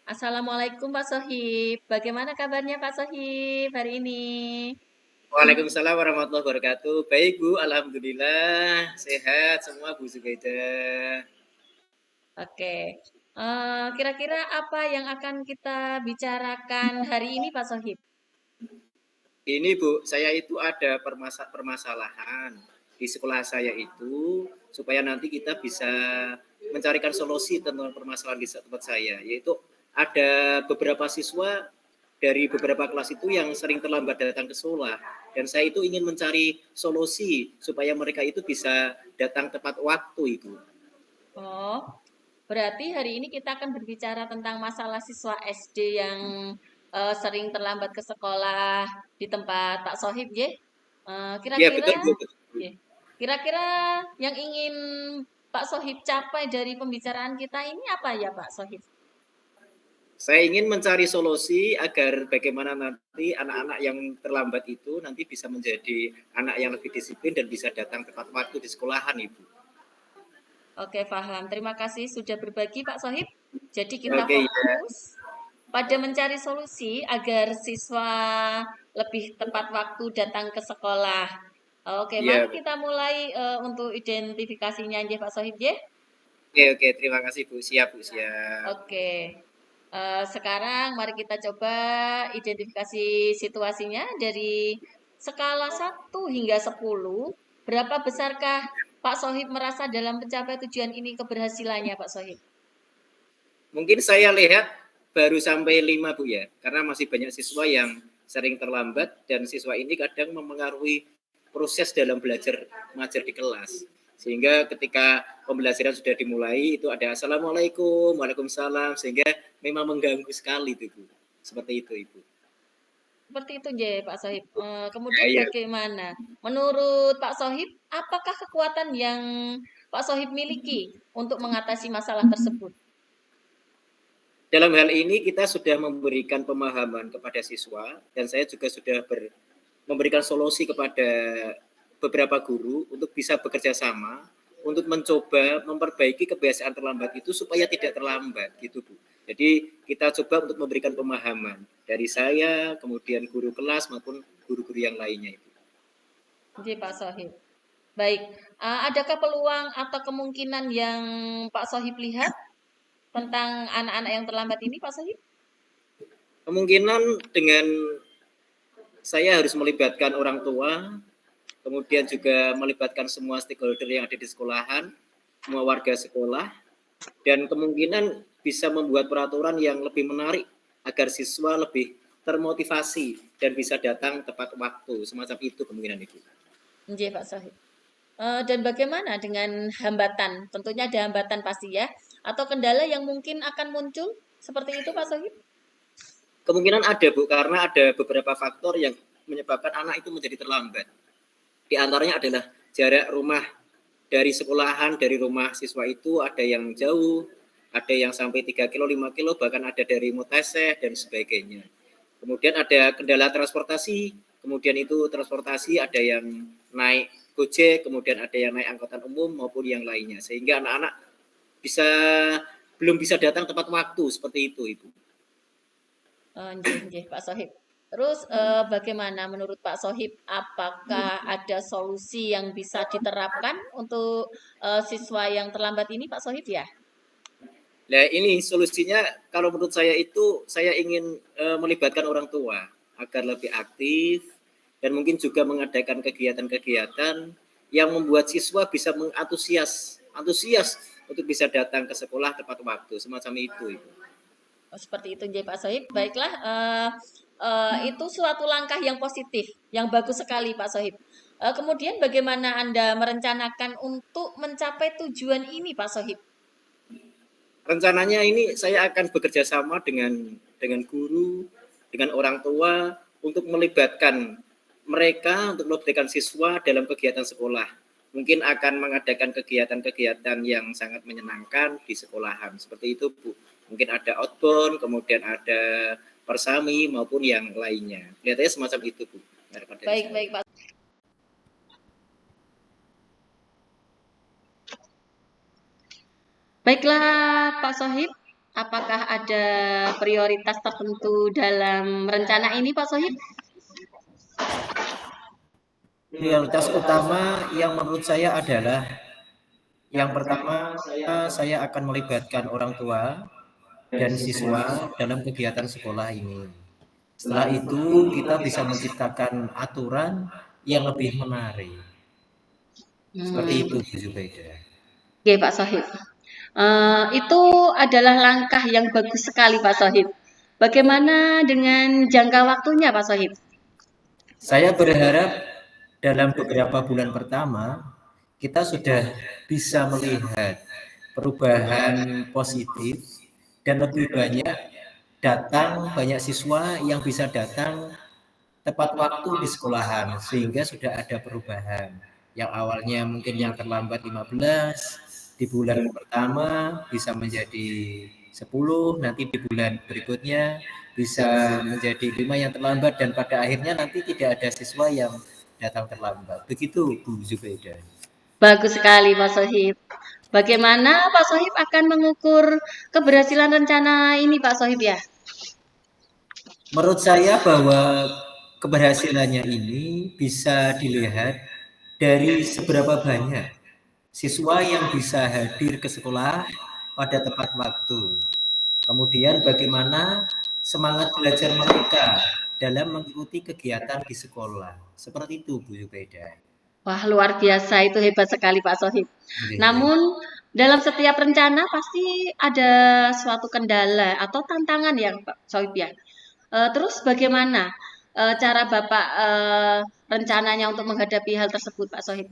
Assalamualaikum Pak Sohib. Bagaimana kabarnya Pak Sohib hari ini? Waalaikumsalam warahmatullahi wabarakatuh. Baik Bu, alhamdulillah sehat semua Bu Zubaida. Oke. Kira-kira apa yang akan kita bicarakan hari ini Pak Sohib? Ini Bu, saya itu ada permasalahan di sekolah saya itu supaya nanti kita bisa mencarikan solusi tentang permasalahan di tempat saya, yaitu ada beberapa siswa dari beberapa kelas itu yang sering terlambat datang ke sekolah, dan saya itu ingin mencari solusi supaya mereka itu bisa datang tepat waktu itu. Oh, berarti hari ini kita akan berbicara tentang masalah siswa SD yang sering terlambat ke sekolah di tempat Pak Sohib, ya? Ya Kira-kira, betul Bu. ya. Kira-kira yang ingin Pak Sohib capai dari pembicaraan kita ini apa ya Pak Sohib? Saya ingin mencari solusi agar bagaimana nanti anak-anak yang terlambat itu nanti bisa menjadi anak yang lebih disiplin dan bisa datang tepat waktu di sekolahan, Ibu. Oke, paham. Terima kasih sudah berbagi, Pak Sohib. Jadi kita Oke, ya. fokus pada mencari solusi agar siswa lebih tepat waktu datang ke sekolah. Oke, mari Iya. kita mulai untuk identifikasinya aja, Pak Sohib, ya. Oke, oke. Terima kasih, Bu. Siap, Bu. Siap. Oke, sekarang mari kita coba identifikasi situasinya dari skala 1 hingga 10. Berapa besarkah Pak Sohib merasa dalam mencapai tujuan ini keberhasilannya, Pak Sohib? Mungkin saya lihat baru sampai 5, Bu, ya. Karena masih banyak siswa yang sering terlambat dan siswa ini kadang memengaruhi proses dalam belajar mengajar di kelas. Sehingga ketika pembelajaran sudah dimulai itu ada Assalamualaikum, Waalaikumsalam, sehingga memang mengganggu sekali itu, Bu. Seperti itu, Ibu. Seperti itu, J, Pak Sohib. Ya, Kemudian ya. bagaimana? Menurut Pak Sohib, apakah kekuatan yang Pak Sohib miliki untuk mengatasi masalah tersebut? Dalam hal ini kita sudah memberikan pemahaman kepada siswa dan saya juga sudah memberikan solusi kepada beberapa guru untuk bisa bekerja sama untuk mencoba memperbaiki kebiasaan terlambat itu supaya tidak terlambat gitu Bu. Jadi kita coba untuk memberikan pemahaman dari saya, kemudian guru kelas maupun guru-guru yang lainnya itu. J, Pak Sohib. Baik, adakah peluang atau kemungkinan yang Pak Sohib lihat tentang anak-anak yang terlambat ini, Pak Sohib? Kemungkinan dengan saya harus melibatkan orang tua, kemudian juga melibatkan semua stakeholder yang ada di sekolahan, semua warga sekolah, dan kemungkinan bisa membuat peraturan yang lebih menarik agar siswa lebih termotivasi dan bisa datang tepat waktu. Semacam itu kemungkinan itu. J, Pak Sohib. Dan bagaimana dengan hambatan? Tentunya ada hambatan pasti ya. Atau kendala yang mungkin akan muncul seperti itu, Pak Sohib? Kemungkinan ada Bu, karena ada beberapa faktor yang menyebabkan anak itu menjadi terlambat. Di antaranya adalah jarak rumah dari sekolahan, dari rumah siswa itu ada yang jauh, ada yang sampai 3 kilo, 5 kilo, bahkan ada dari Muteseh dan sebagainya. Kemudian ada kendala transportasi, kemudian itu transportasi ada yang naik Gojek, kemudian ada yang naik angkutan umum maupun yang lainnya. Sehingga anak-anak bisa belum bisa datang tepat waktu seperti itu, Ibu. Nggih, nggih, Pak Sohib. Terus bagaimana menurut Pak Sohib? Apakah ada solusi yang bisa diterapkan untuk siswa yang terlambat ini, Pak Sohib ya? Nah ini solusinya kalau menurut saya itu saya ingin melibatkan orang tua agar lebih aktif dan mungkin juga mengadakan kegiatan-kegiatan yang membuat siswa bisa antusias untuk bisa datang ke sekolah tepat waktu semacam itu. Ibu. Oh, seperti itu, nggih, Pak Sohib. Baiklah, itu suatu langkah yang positif, yang bagus sekali, Pak Sohib. Kemudian bagaimana Anda merencanakan untuk mencapai tujuan ini, Pak Sohib? Rencananya ini saya akan bekerja sama dengan guru, dengan orang tua untuk melibatkan mereka untuk melibatkan siswa dalam kegiatan sekolah. Mungkin akan mengadakan kegiatan-kegiatan yang sangat menyenangkan di sekolahan. Seperti itu, Bu. Mungkin ada outbound, kemudian ada persami maupun yang lainnya. Kelihatannya semacam itu, Bu. Harapan dari Baik, saya. baik, Pak. Baiklah, Pak Sohib. apakah ada prioritas tertentu dalam rencana ini, Pak Sohib? Prioritas utama yang menurut saya adalah yang pertama saya akan melibatkan orang tua dan siswa dalam kegiatan sekolah ini. Setelah itu kita bisa menciptakan aturan yang lebih menarik. Seperti Hmm, itu Bu Zubaida. oke, Pak Sohib. Itu adalah langkah yang bagus sekali, Pak Sohib. Bagaimana dengan jangka waktunya, Pak Sohib? Saya berharap dalam beberapa bulan pertama kita sudah bisa melihat perubahan positif dan lebih banyak siswa yang bisa datang tepat waktu di sekolahan sehingga sudah ada perubahan. Yang awalnya mungkin yang terlambat 15 di bulan pertama bisa menjadi 10, nanti di bulan berikutnya bisa menjadi 5 yang terlambat dan pada akhirnya nanti tidak ada siswa yang datang terlambat. Begitu Bu Zubaida. Bagus sekali, Pak Sohib. Bagaimana Pak Sohib akan mengukur keberhasilan rencana ini, Pak Sohib ya? Menurut saya bahwa keberhasilannya ini bisa dilihat dari seberapa banyak siswa yang bisa hadir ke sekolah pada tepat waktu. Kemudian bagaimana semangat belajar mereka dalam mengikuti kegiatan di sekolah. Seperti itu Bu Zubaida. Wah, luar biasa. Itu hebat sekali, Pak Sohib. Namun, dalam setiap rencana pasti ada suatu kendala atau tantangan ya, Pak Sohib ya. Terus bagaimana cara Bapak rencananya untuk menghadapi hal tersebut, Pak Sohib?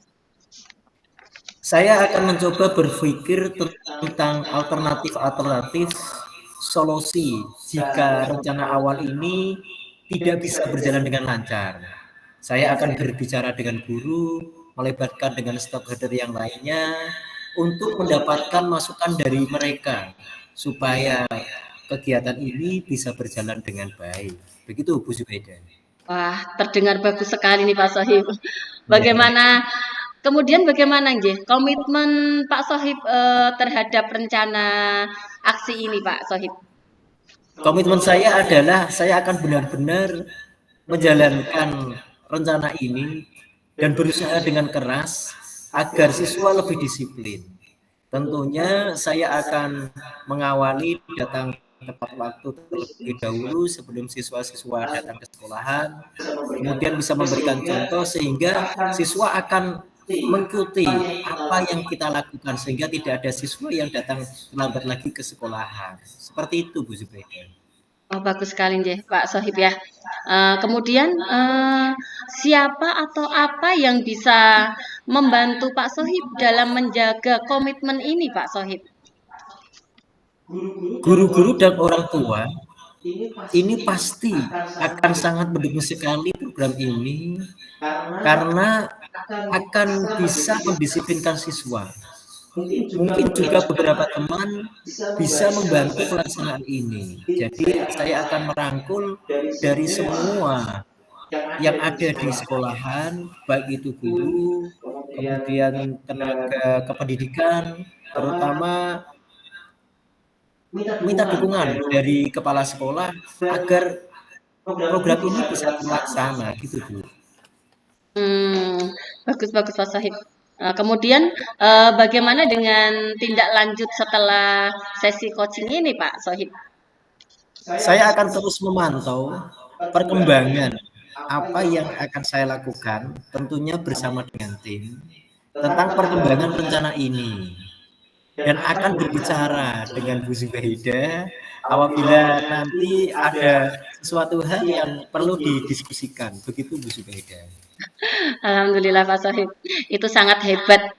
Saya akan mencoba berpikir tentang alternatif-alternatif solusi jika rencana awal ini tidak bisa berjalan dengan lancar. Saya akan berbicara dengan guru, melibatkan dengan stakeholder yang lainnya untuk mendapatkan masukan dari mereka supaya kegiatan ini bisa berjalan dengan baik. Begitu Bu Zubaida. Wah, terdengar bagus sekali nih Pak Sohib. Ya. Bagaimana nggih komitmen Pak Sohib terhadap rencana aksi ini Pak Sohib? Komitmen saya adalah saya akan benar-benar menjalankan rencana ini dan berusaha dengan keras agar siswa lebih disiplin. Tentunya saya akan mengawali datang tepat waktu terlebih dahulu sebelum siswa-siswa datang ke sekolahan, kemudian bisa memberikan contoh sehingga siswa akan mengikuti apa yang kita lakukan sehingga tidak ada siswa yang datang terlambat lagi ke sekolahan. Seperti itu Bu Zubaida. Oh, bagus sekali nggih Pak Sohib ya. Kemudian siapa atau apa yang bisa membantu Pak Sohib dalam menjaga komitmen ini Pak Sohib? Guru-guru dan orang tua ini pasti akan sangat mendukung sekali program ini karena akan bisa mendisiplinkan siswa. Mungkin juga beberapa teman bisa membantu pelaksanaan ini. Jadi saya akan merangkul dari semua yang ada di sekolahan, baik itu guru, kemudian tenaga kependidikan, terutama minta dukungan dari kepala sekolah agar program ini bisa terlaksana gitu Bu. Hmm, bagus-bagus Pak Sohib. Kemudian bagaimana dengan tindak lanjut setelah sesi coaching ini Pak Sohib? Saya akan terus memantau perkembangan apa yang akan saya lakukan tentunya bersama dengan tim tentang perkembangan rencana ini dan akan berbicara dengan Bu Zubaida apabila nanti ada sesuatu hal yang perlu didiskusikan. Begitu Bu Zubaida. Alhamdulillah Pak Sohib, itu sangat hebat.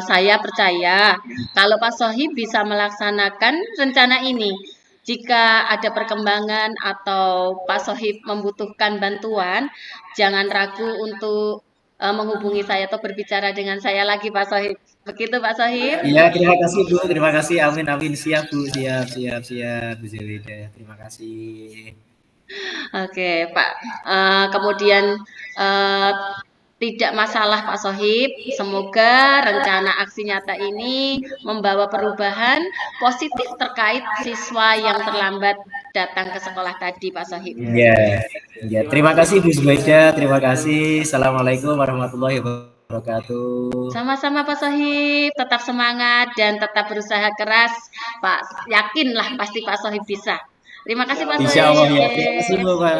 Saya percaya kalau Pak Sohib bisa melaksanakan rencana ini. Jika ada perkembangan atau Pak Sohib membutuhkan bantuan, jangan ragu untuk menghubungi saya atau berbicara dengan saya lagi Pak Sohib. Begitu Pak Sohib. Iya, terima kasih Bu, terima kasih. Amin, amin. Siap Bu, siap, siap, siap. Bu Zubaida, terima kasih. Oke Pak. Kemudian eh, Tidak masalah Pak Sohib, semoga rencana aksi nyata ini membawa perubahan positif terkait siswa yang terlambat datang ke sekolah tadi Pak Sohib. Ya, ya. Terima kasih Bu Zubaida, terima kasih. Assalamualaikum warahmatullahi wabarakatuh. Sama-sama Pak Sohib, tetap semangat dan tetap berusaha keras. Pak, yakinlah pasti Pak Sohib bisa. Terima kasih Pak Insya Allah Sohib. ya. Terima kasih Bu, Pak.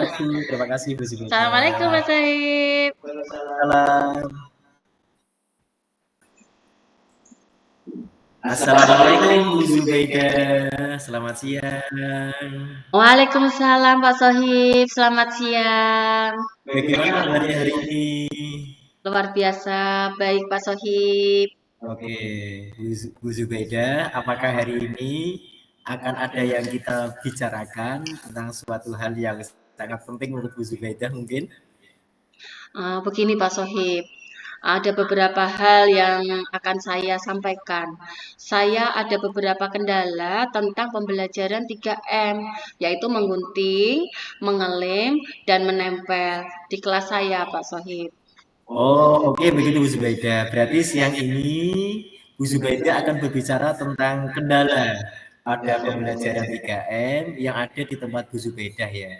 Terima kasih Bu Zubaida. Assalamualaikum Pak Sohib. Salam. Assalamualaikum Bu Zubaida. Selamat siang. Waalaikumsalam Pak Sohib, selamat siang. Bagaimana kabarnya hari ini? Luar biasa, baik Pak Sohib. Oke, Bu Zubaida, apakah hari ini akan ada yang kita bicarakan tentang suatu hal yang sangat penting menurut Bu Zubaida mungkin? Begini Pak Sohib, ada beberapa hal yang akan saya sampaikan. Saya ada beberapa kendala tentang pembelajaran 3M, yaitu menggunting, mengelem, dan menempel di kelas saya Pak Sohib. Oh, oke, begitu Bu Zubaida. Berarti siang ini Bu Zubaida akan berbicara tentang kendala pada pembelajaran 3M yang ada di tempat Bu Zubaida ya.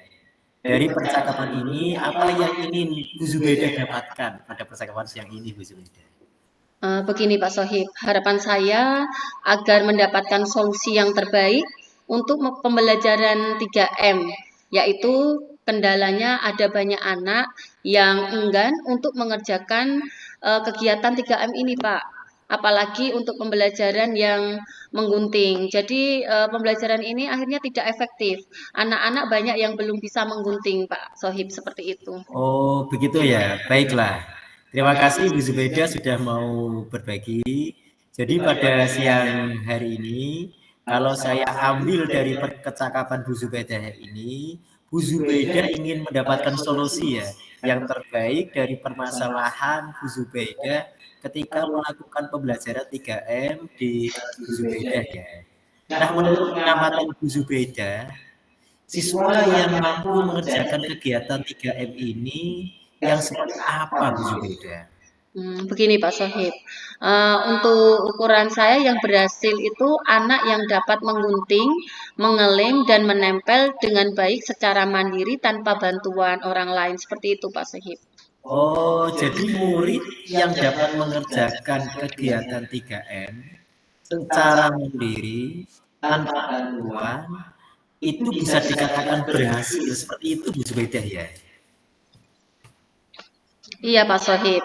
Dari percakapan ini, apa yang ingin Bu Zubaida dapatkan pada percakapan siang ini, Bu Zubaida? Begini Pak Sohib, harapan saya agar mendapatkan solusi yang terbaik untuk pembelajaran 3M, yaitu kendalanya ada banyak anak yang enggan untuk mengerjakan kegiatan 3M ini Pak. Apalagi untuk pembelajaran yang menggunting. Jadi pembelajaran ini akhirnya tidak efektif. Anak-anak banyak yang belum bisa menggunting Pak Sohib, seperti itu. Oh, begitu ya. Baiklah. Terima kasih Bu Zubaida sudah mau berbagi. Jadi pada siang hari ini, kalau saya ambil dari percakapan Bu Zubaida ini, Bu Zubaida ingin mendapatkan solusi ya yang terbaik dari permasalahan Bu Zubaida ketika melakukan pembelajaran 3M di Bu Zubaida ya. Nah, menurut pengamatan Bu Zubaida, siswa yang mampu mengerjakan kegiatan 3M ini yang seperti apa Bu Zubaida? Begini Pak Sohib, untuk ukuran saya yang berhasil itu anak yang dapat menggunting, mengelem, dan menempel dengan baik secara mandiri tanpa bantuan orang lain. Seperti itu Pak Sohib. Oh, jadi murid yang dapat mengerjakan kegiatan 3M secara mandiri tanpa bantuan itu bisa dikatakan berhasil seperti itu Bu Zubaida ya. Iya Pak Sohib.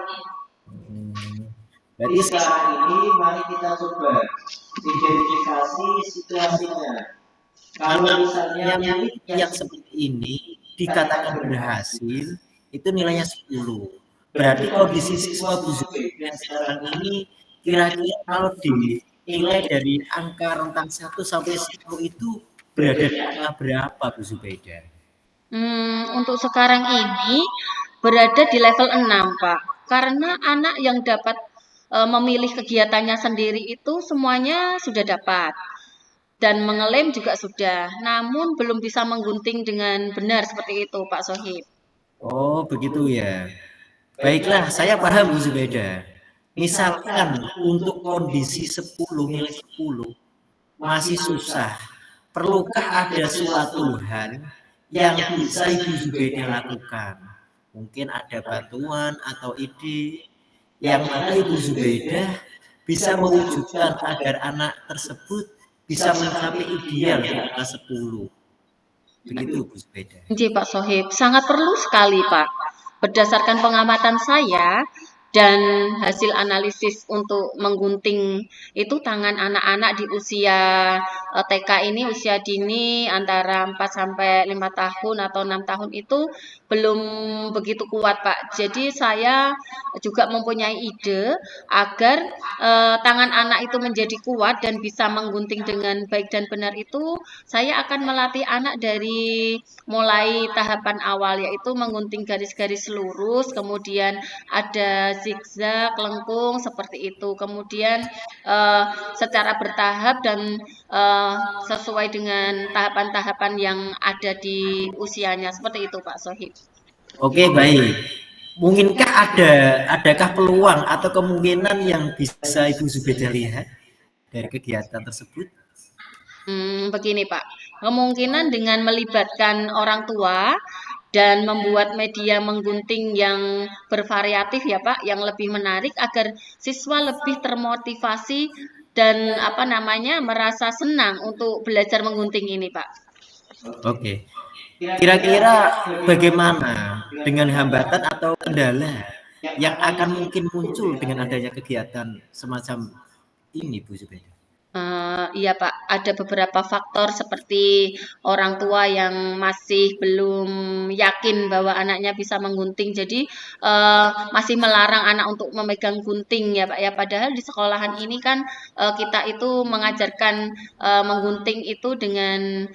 Berarti sekarang ini mari kita coba identifikasi situasinya. Kalau misalnya murid yang seperti ini dikatakan berhasil, itu nilainya 10. Berarti kondisi siswa Bu Zubaida yang sekarang ini kira-kira kalau dinilai dari angka rentang 1 sampai 10 itu berada di angka berapa Bu Zubaida? Untuk sekarang ini berada di level 6 Pak. Karena anak yang dapat memilih kegiatannya sendiri itu semuanya sudah dapat. Dan mengelem juga sudah, namun belum bisa menggunting dengan benar seperti itu Pak Sohib. Oh, begitu ya. Baiklah, saya paham Bu Zubaida. Misalkan untuk kondisi 10 nilai 10 masih susah. Perlukah ada suatu hal yang bisa Ibu Zubaida lakukan? Mungkin ada bantuan atau ide yang mana Ibu Zubaida bisa mewujudkan agar anak tersebut bisa mencapai ideal di angka 10. Begitu Bu Zubaida. Jadi Pak Sohib, sangat perlu sekali Pak. Berdasarkan pengamatan saya dan hasil analisis untuk menggunting itu tangan anak-anak di usia TK ini, usia dini antara 4 sampai 5 tahun atau 6 tahun itu belum begitu kuat Pak. Jadi saya juga mempunyai ide agar tangan anak itu menjadi kuat dan bisa menggunting dengan baik dan benar itu, saya akan melatih anak dari mulai tahapan awal yaitu menggunting garis-garis lurus, kemudian ada zigzag, lengkung seperti itu. Kemudian secara bertahap dan sesuai dengan tahapan-tahapan yang ada di usianya seperti itu Pak Sohib. Oke, baik. mungkinkah adakah peluang atau kemungkinan yang bisa Ibu Zubeda lihat dari kegiatan tersebut? Begini Pak, kemungkinan dengan melibatkan orang tua dan membuat media menggunting yang bervariatif ya Pak, yang lebih menarik agar siswa lebih termotivasi dan merasa senang untuk belajar menggunting ini Pak. Oke. Kira-kira bagaimana dengan hambatan atau kendala yang akan mungkin muncul dengan adanya kegiatan semacam ini, Bu Zubeda? Iya Pak, ada beberapa faktor seperti orang tua yang masih belum yakin bahwa anaknya bisa menggunting, jadi masih melarang anak untuk memegang gunting ya Pak ya. Padahal di sekolahan ini kan kita itu mengajarkan menggunting itu dengan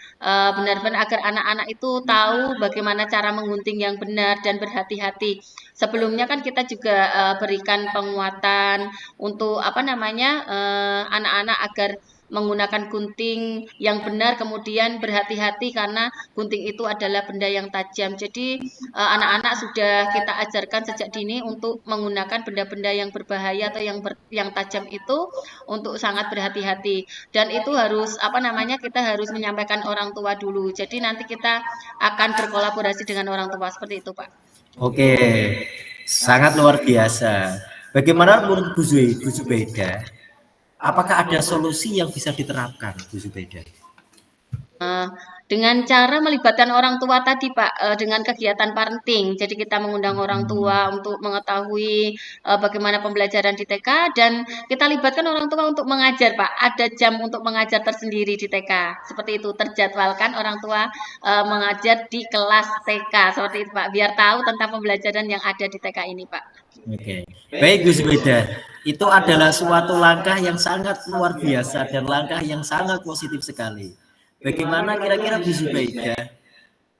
benar-benar agar anak-anak itu tahu bagaimana cara menggunting yang benar dan berhati-hati. Sebelumnya kan kita juga berikan penguatan untuk anak-anak agar menggunakan gunting yang benar, kemudian berhati-hati karena gunting itu adalah benda yang tajam. Jadi anak-anak sudah kita ajarkan sejak dini untuk menggunakan benda-benda yang berbahaya atau yang tajam itu untuk sangat berhati-hati. Dan itu harus kita harus menyampaikan orang tua dulu. Jadi nanti kita akan berkolaborasi dengan orang tua seperti itu, Pak. Oke, sangat luar biasa. Bagaimana menurut Bu Zubeda? Apakah ada solusi yang bisa diterapkan, Bu Zubeda? Dengan cara melibatkan orang tua tadi Pak, dengan kegiatan parenting. Jadi kita mengundang orang tua untuk mengetahui bagaimana pembelajaran di TK dan kita libatkan orang tua untuk mengajar Pak. Ada jam untuk mengajar tersendiri di TK. Seperti itu, terjadwalkan orang tua mengajar di kelas TK. Seperti itu Pak, biar tahu tentang pembelajaran yang ada di TK ini Pak. Oke, baik Bu Zubeda. Itu adalah suatu langkah yang sangat luar biasa dan langkah yang sangat positif sekali. Bagaimana kira-kira Bu Zubeda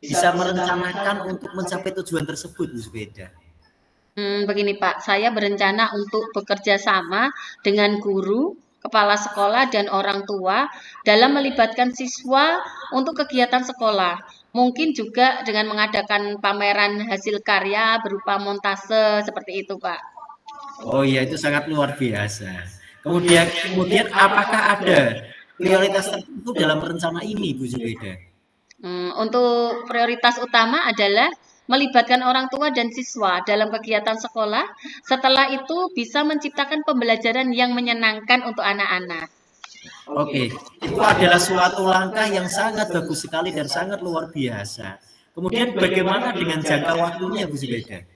bisa merencanakan untuk mencapai tujuan tersebut, Bu Zubeda? Begini Pak, saya berencana untuk bekerja sama dengan guru, kepala sekolah, dan orang tua dalam melibatkan siswa untuk kegiatan sekolah. Mungkin juga dengan mengadakan pameran hasil karya berupa montase seperti itu Pak. Oh iya, itu sangat luar biasa. Kemudian apakah ada prioritas tertentu dalam rencana ini, Bu Zubeda? Untuk prioritas utama adalah melibatkan orang tua dan siswa dalam kegiatan sekolah. Setelah itu bisa menciptakan pembelajaran yang menyenangkan untuk anak-anak. Oke, itu adalah suatu langkah yang sangat bagus sekali dan sangat luar biasa. Kemudian bagaimana dengan jangka waktunya, Bu Zubeda?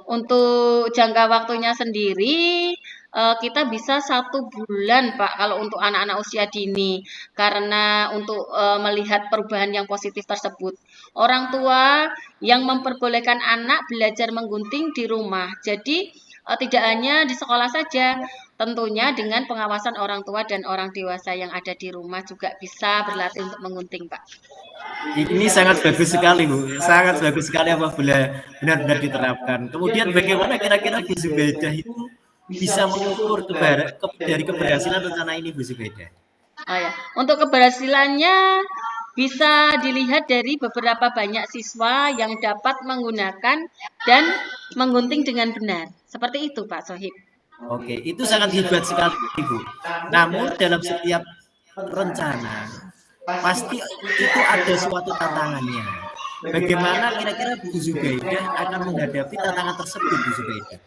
Untuk jangka waktunya sendiri kita bisa 1 bulan Pak kalau untuk anak-anak usia dini karena untuk melihat perubahan yang positif tersebut. Orang tua yang memperbolehkan anak belajar menggunting di rumah. Jadi tidak hanya di sekolah saja, tentunya dengan pengawasan orang tua dan orang dewasa yang ada di rumah juga bisa berlatih untuk menggunting Pak. Ini sangat bagus sekali, Bu. Sangat bagus sekali apabila benar-benar diterapkan. Kemudian bagaimana kira-kira Bu Zubeda itu bisa mengukur dari keberhasilan rencana ini, Bu Zubeda? Oh ya, untuk keberhasilannya bisa dilihat dari beberapa banyak siswa yang dapat menggunakan dan menggunting dengan benar. Seperti itu, Pak Sohib. Oke, itu sangat hebat sekali, Bu. Namun dalam setiap rencana pasti itu ada suatu tantangannya. Bagaimana kira-kira Bu Zubeda akan menghadapi tantangan tersebut, Bu Zubeda?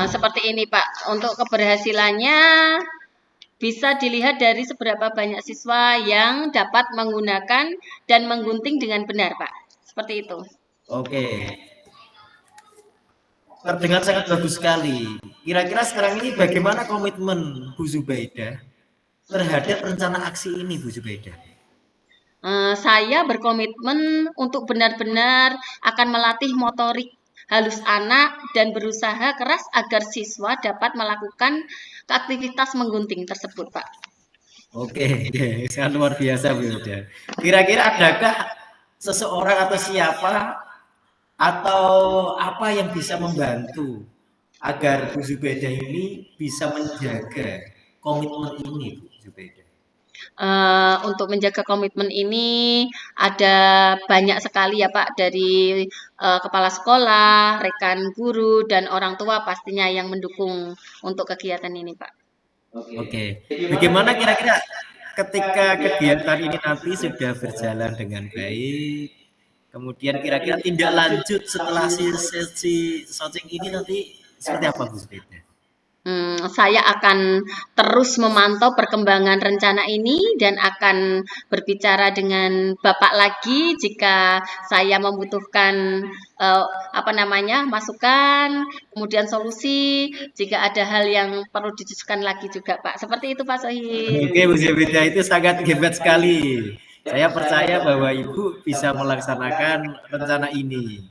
Seperti ini Pak, untuk keberhasilannya bisa dilihat dari seberapa banyak siswa yang dapat menggunakan dan menggunting dengan benar Pak. Seperti itu. Oke. Terdengar sangat bagus sekali. Kira-kira sekarang ini bagaimana komitmen Bu Zubeda terhadap rencana aksi ini, Bu Zubeda? Saya berkomitmen untuk benar-benar akan melatih motorik halus anak dan berusaha keras agar siswa dapat melakukan aktivitas menggunting tersebut, Pak. Oke, sangat luar biasa, Bu Zubeda. Kira-kira adakah seseorang atau siapa atau apa yang bisa membantu agar Bu Zubeda ini bisa menjaga komitmen ini, Bu Zubeda? untuk menjaga komitmen ini ada banyak sekali ya Pak dari kepala sekolah, rekan guru, dan orang tua pastinya yang mendukung untuk kegiatan ini Pak. Oke, bagaimana kira-kira ketika kegiatan ini nanti sudah berjalan dengan baik, kemudian kira-kira tindak lanjut setelah sesi coaching ini nanti seperti apa Bu Zubeda? Saya akan terus memantau perkembangan rencana ini dan akan berbicara dengan Bapak lagi jika saya membutuhkan masukan, kemudian solusi, jika ada hal yang perlu didiskusikan lagi juga, Pak. Seperti itu, Pak Sohib. Oke, Bu Zubeda itu sangat hebat sekali. Saya percaya bahwa Ibu bisa melaksanakan rencana ini.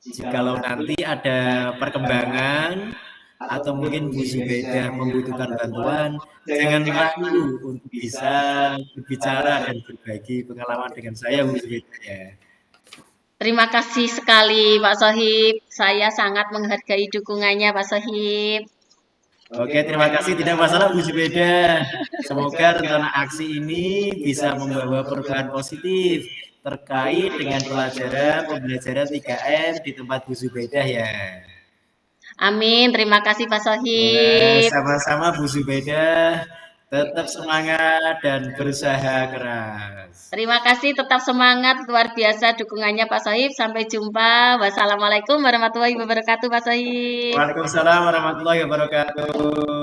Jikalau nanti ada perkembangan atau mungkin Bu Zubeda membutuhkan bantuan, jangan ragu untuk bisa berbicara dan berbagi pengalaman dengan saya, Bu Zubeda ya. Terima kasih sekali Pak Sohib. Saya sangat menghargai dukungannya Pak Sohib. Oke, terima kasih. Tidak masalah Bu Zubeda. Semoga rencana aksi ini bisa membawa perubahan positif terkait dengan pembelajaran 3M di tempat Bu Zubeda ya. Amin. Terima kasih Pak Ya, Sohib. sama-sama Bu Zubeda. Tetap semangat dan berusaha keras. Terima kasih, tetap semangat, luar biasa dukungannya Pak Sohib. Sampai jumpa. Wassalamualaikum warahmatullahi wabarakatuh Pak Sohib. Waalaikumsalam warahmatullahi wabarakatuh.